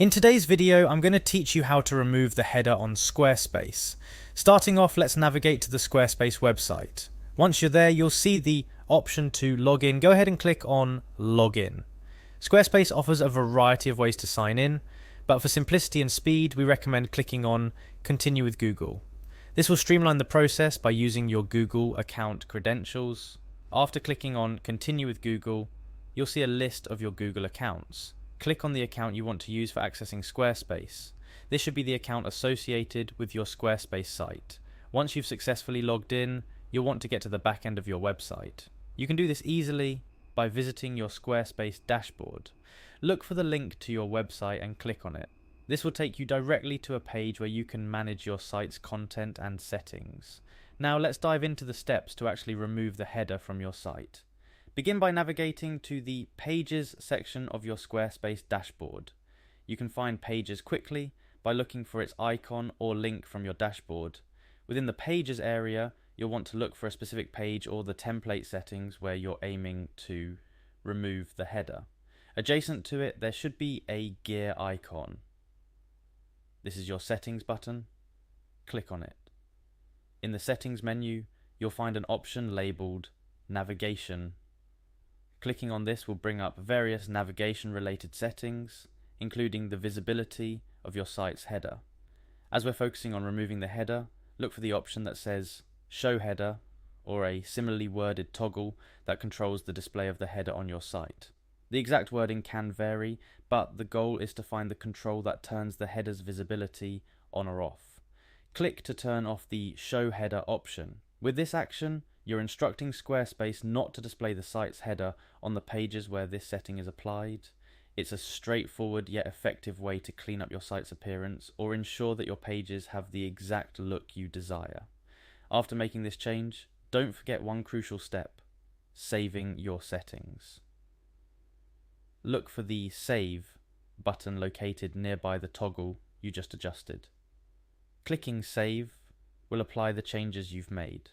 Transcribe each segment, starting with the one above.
In today's video, I'm going to teach you how to remove the header on Squarespace. Starting off, let's navigate to the Squarespace website. Once you're there, you'll see the option to log in. Go ahead and click on Login. Squarespace offers a variety of ways to sign in, but for simplicity and speed, we recommend clicking on Continue with Google. This will streamline the process by using your Google account credentials. After clicking on Continue with Google, you'll see a list of your Google accounts. Click on the account you want to use for accessing Squarespace. This should be the account associated with your Squarespace site. Once you've successfully logged in, you'll want to get to the back end of your website. You can do this easily by visiting your Squarespace dashboard. Look for the link to your website and click on it. This will take you directly to a page where you can manage your site's content and settings. Now let's dive into the steps to actually remove the header from your site. Begin by navigating to the Pages section of your Squarespace dashboard. You can find Pages quickly by looking for its icon or link from your dashboard. Within the Pages area, you'll want to look for a specific page or the template settings where you're aiming to remove the header. Adjacent to it, there should be a gear icon. This is your Settings button. Click on it. In the Settings menu, you'll find an option labelled Navigation. Clicking on this will bring up various navigation-related settings, including the visibility of your site's header. As we're focusing on removing the header, look for the option that says Show Header, or a similarly worded toggle that controls the display of the header on your site. The exact wording can vary, but the goal is to find the control that turns the header's visibility on or off. Click to turn off the Show Header option. With this action, you're instructing Squarespace not to display the site's header on the pages where this setting is applied. It's a straightforward yet effective way to clean up your site's appearance or ensure that your pages have the exact look you desire. After making this change, don't forget one crucial step: saving your settings. Look for the Save button located nearby the toggle you just adjusted. Clicking Save will apply the changes you've made.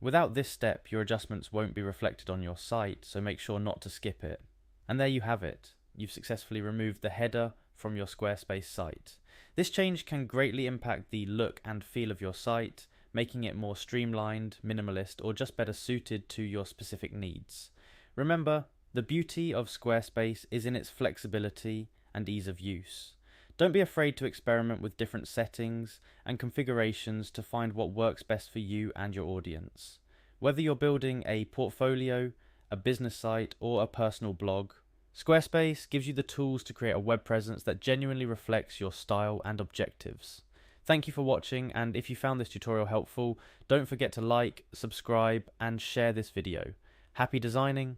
Without this step, your adjustments won't be reflected on your site, so make sure not to skip it. And there you have it. You've successfully removed the header from your Squarespace site. This change can greatly impact the look and feel of your site, making it more streamlined, minimalist, or just better suited to your specific needs. Remember, the beauty of Squarespace is in its flexibility and ease of use. Don't be afraid to experiment with different settings and configurations to find what works best for you and your audience. Whether you're building a portfolio, a business site, or a personal blog, Squarespace gives you the tools to create a web presence that genuinely reflects your style and objectives. Thank you for watching, and if you found this tutorial helpful, don't forget to like, subscribe, and share this video. Happy designing!